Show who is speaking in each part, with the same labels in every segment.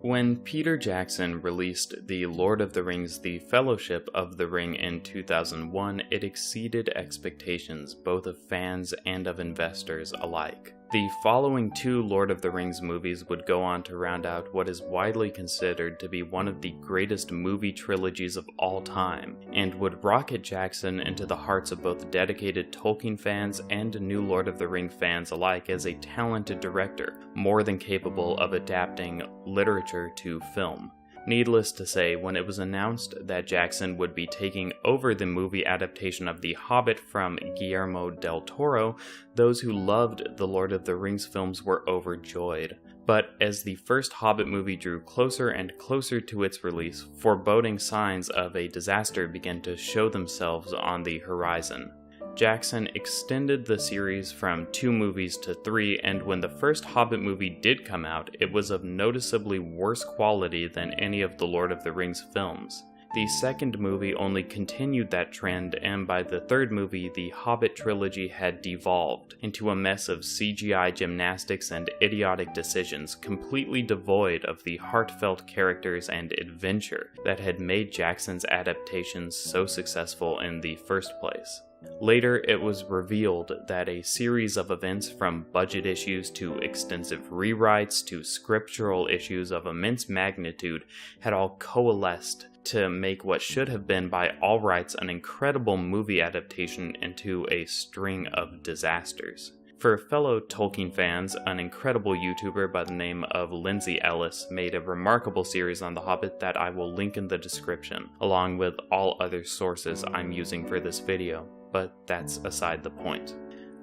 Speaker 1: When Peter Jackson released The Lord of the Rings: The Fellowship of the Ring in 2001, it exceeded expectations both of fans and of investors alike. The following two Lord of the Rings movies would go on to round out what is widely considered to be one of the greatest movie trilogies of all time, and would rocket Jackson into the hearts of both dedicated Tolkien fans and new Lord of the Ring fans alike as a talented director, more than capable of adapting literature to film. Needless to say, when it was announced that Jackson would be taking over the movie adaptation of The Hobbit from Guillermo del Toro, those who loved the Lord of the Rings films were overjoyed. But as the first Hobbit movie drew closer and closer to its release, foreboding signs of a disaster began to show themselves on the horizon. Jackson extended the series from 2 movies to 3, and when the first Hobbit movie did come out, it was of noticeably worse quality than any of the Lord of the Rings films. The second movie only continued that trend, and by the third movie, the Hobbit trilogy had devolved into a mess of CGI gymnastics and idiotic decisions, completely devoid of the heartfelt characters and adventure that had made Jackson's adaptations so successful in the first place. Later, it was revealed that a series of events, from budget issues to extensive rewrites to scriptural issues of immense magnitude, had all coalesced to make what should have been by all rights an incredible movie adaptation into a string of disasters. For fellow Tolkien fans, an incredible YouTuber by the name of Lindsay Ellis made a remarkable series on The Hobbit that I will link in the description, along with all other sources I'm using for this video, but that's aside the point.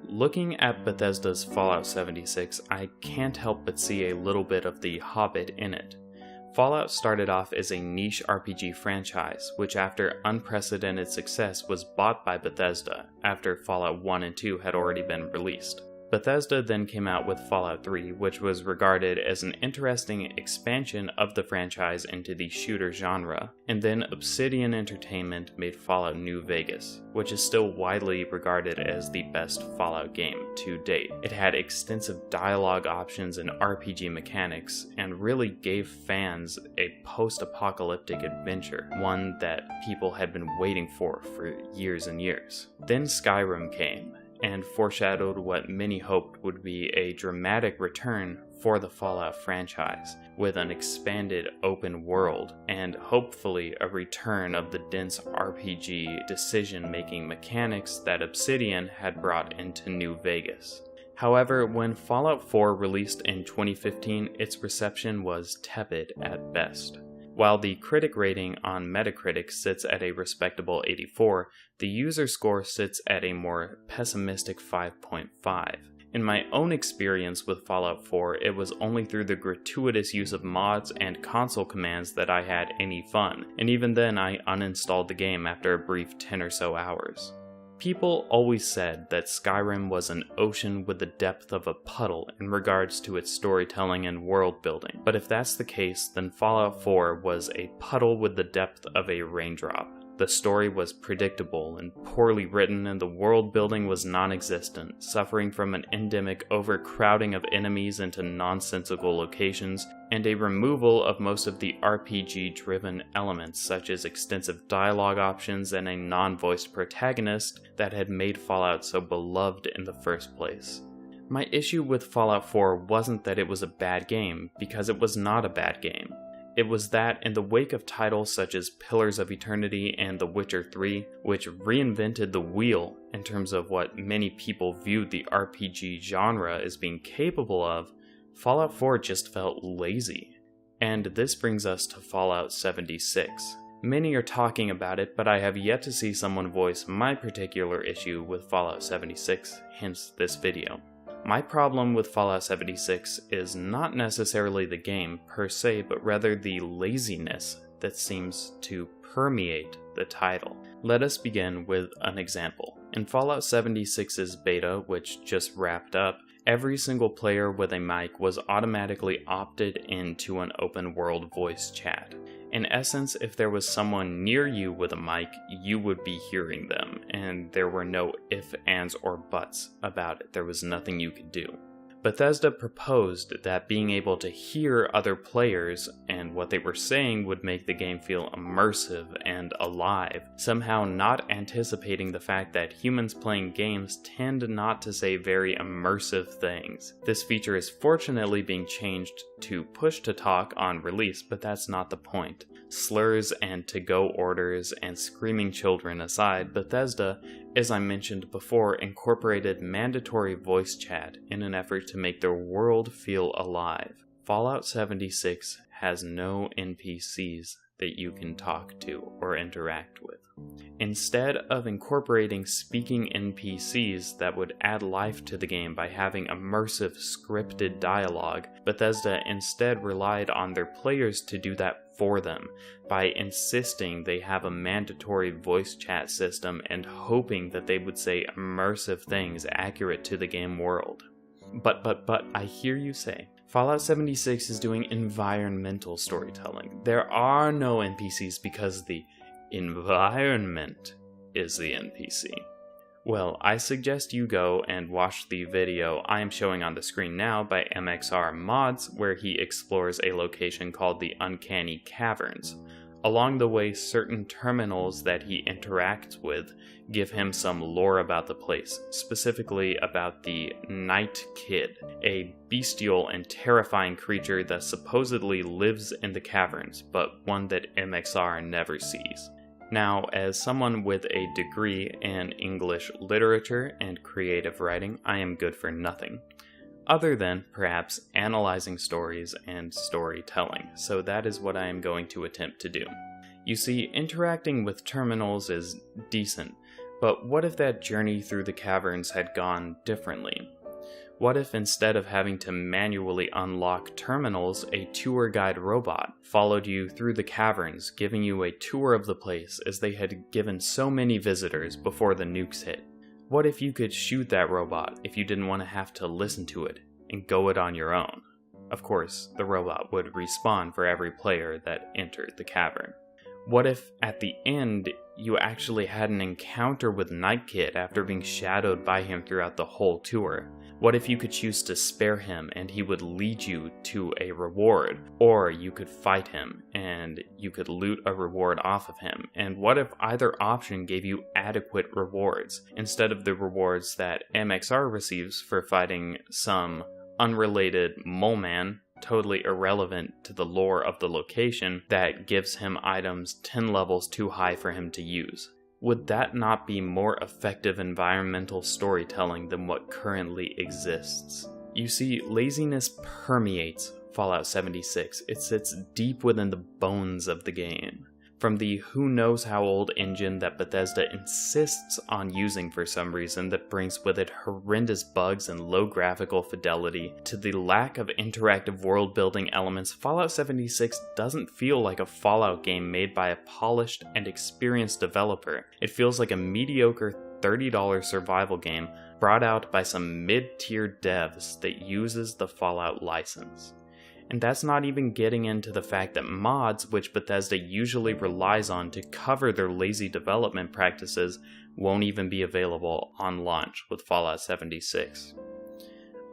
Speaker 1: Looking at Bethesda's Fallout 76, I can't help but see a little bit of The Hobbit in it. Fallout started off as a niche RPG franchise, which after unprecedented success was bought by Bethesda after Fallout 1 and 2 had already been released. Bethesda then came out with Fallout 3, which was regarded as an interesting expansion of the franchise into the shooter genre, and then Obsidian Entertainment made Fallout New Vegas, which is still widely regarded as the best Fallout game to date. It had extensive dialogue options and RPG mechanics, and really gave fans a post-apocalyptic adventure, one that people had been waiting for years and years. Then Skyrim came, and foreshadowed what many hoped would be a dramatic return for the Fallout franchise, with an expanded open world, and hopefully a return of the dense RPG decision-making mechanics that Obsidian had brought into New Vegas. However, when Fallout 4 released in 2015, its reception was tepid at best. While the critic rating on Metacritic sits at a respectable 84, the user score sits at a more pessimistic 5.5. In my own experience with Fallout 4, it was only through the gratuitous use of mods and console commands that I had any fun, and even then I uninstalled the game after a brief 10 or so hours. People always said that Skyrim was an ocean with the depth of a puddle in regards to its storytelling and world building, but if that's the case, then Fallout 4 was a puddle with the depth of a raindrop. The story was predictable and poorly written, and the world building was non-existent, suffering from an endemic overcrowding of enemies into nonsensical locations, and a removal of most of the RPG-driven elements such as extensive dialogue options and a non-voiced protagonist that had made Fallout so beloved in the first place. My issue with Fallout 4 wasn't that it was a bad game, because it was not a bad game. It was that, in the wake of titles such as Pillars of Eternity and The Witcher 3, which reinvented the wheel in terms of what many people viewed the RPG genre as being capable of, Fallout 4 just felt lazy. And this brings us to Fallout 76. Many are talking about it, but I have yet to see someone voice my particular issue with Fallout 76, hence this video. My problem with Fallout 76 is not necessarily the game per se, but rather the laziness that seems to permeate the title. Let us begin with an example. In Fallout 76's beta, which just wrapped up, every single player with a mic was automatically opted into an open world voice chat. In essence, if there was someone near you with a mic, you would be hearing them, and there were no ifs, ands, or buts about it. There was nothing you could do. Bethesda proposed that being able to hear other players and what they were saying would make the game feel immersive and alive, somehow not anticipating the fact that humans playing games tend not to say very immersive things. This feature is fortunately being changed to push-to-talk on release, but that's not the point. Slurs and to-go orders and screaming children aside, Bethesda, as I mentioned before, incorporated mandatory voice chat in an effort to make their world feel alive. Fallout 76 has no NPCs that you can talk to or interact with. Instead of incorporating speaking NPCs that would add life to the game by having immersive scripted dialogue, Bethesda instead relied on their players to do that for them by insisting they have a mandatory voice chat system and hoping that they would say immersive things accurate to the game world. But I hear you say, Fallout 76 is doing environmental storytelling. There are no NPCs because the environment is the NPC. Well, I suggest you go and watch the video I am showing on the screen now by MXR Mods, where he explores a location called the Uncanny Caverns. Along the way, certain terminals that he interacts with give him some lore about the place, specifically about the Night Kid, a bestial and terrifying creature that supposedly lives in the caverns, but one that MXR never sees. Now, as someone with a degree in English literature and creative writing, I am good for nothing, other than perhaps analyzing stories and storytelling, so that is what I am going to attempt to do. You see, interacting with terminals is decent, but what if that journey through the caverns had gone differently? What if instead of having to manually unlock terminals, a tour guide robot followed you through the caverns, giving you a tour of the place as they had given so many visitors before the nukes hit? What if you could shoot that robot if you didn't want to have to listen to it and go it on your own? Of course, the robot would respawn for every player that entered the cavern. What if, at the end, you actually had an encounter with Night Kid after being shadowed by him throughout the whole tour? What if you could choose to spare him and he would lead you to a reward? Or you could fight him and you could loot a reward off of him? And what if either option gave you adequate rewards, instead of the rewards that MXR receives for fighting some unrelated mole man, totally irrelevant to the lore of the location, that gives him items 10 levels too high for him to use? Would that not be more effective environmental storytelling than what currently exists? You see, laziness permeates Fallout 76. It sits deep within the bones of the game. From the who-knows-how-old engine that Bethesda insists on using for some reason that brings with it horrendous bugs and low graphical fidelity, to the lack of interactive world-building elements, Fallout 76 doesn't feel like a Fallout game made by a polished and experienced developer. It feels like a mediocre $30 survival game brought out by some mid-tier devs that uses the Fallout license. And that's not even getting into the fact that mods, which Bethesda usually relies on to cover their lazy development practices, won't even be available on launch with Fallout 76.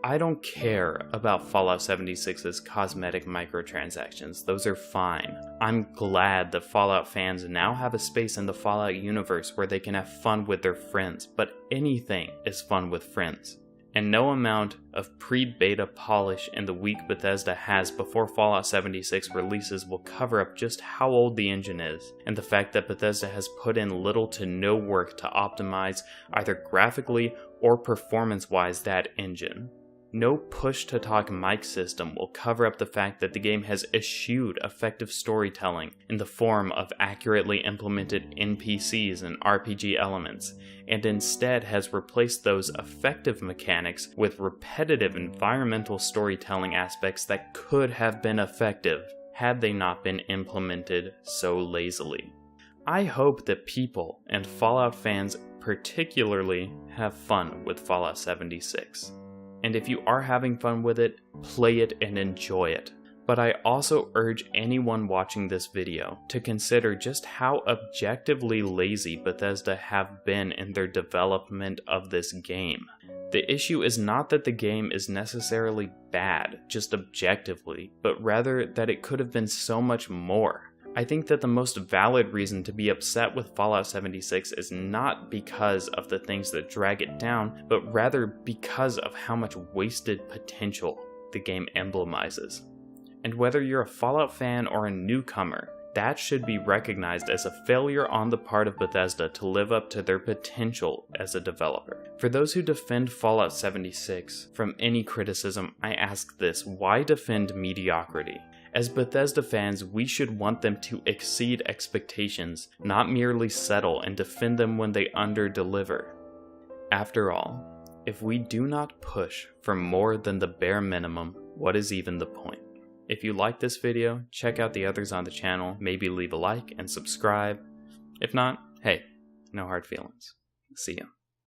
Speaker 1: I don't care about Fallout 76's cosmetic microtransactions, those are fine. I'm glad that Fallout fans now have a space in the Fallout universe where they can have fun with their friends, but anything is fun with friends. And no amount of pre-beta polish in the week Bethesda has before Fallout 76 releases will cover up just how old the engine is, and the fact that Bethesda has put in little to no work to optimize either graphically or performance-wise that engine. No push-to-talk mic system will cover up the fact that the game has eschewed effective storytelling in the form of accurately implemented NPCs and RPG elements, and instead has replaced those effective mechanics with repetitive environmental storytelling aspects that could have been effective had they not been implemented so lazily. I hope that people, and Fallout fans particularly, have fun with Fallout 76. And if you are having fun with it, play it and enjoy it. But I also urge anyone watching this video to consider just how objectively lazy Bethesda have been in their development of this game. The issue is not that the game is necessarily bad, just objectively, but rather that it could have been so much more. I think that the most valid reason to be upset with Fallout 76 is not because of the things that drag it down, but rather because of how much wasted potential the game emblemizes. And whether you're a Fallout fan or a newcomer, that should be recognized as a failure on the part of Bethesda to live up to their potential as a developer. For those who defend Fallout 76 from any criticism, I ask this: why defend mediocrity? As Bethesda fans, we should want them to exceed expectations, not merely settle and defend them when they under-deliver. After all, if we do not push for more than the bare minimum, what is even the point? If you like this video, check out the others on the channel, maybe leave a like and subscribe. If not, hey, no hard feelings. See ya.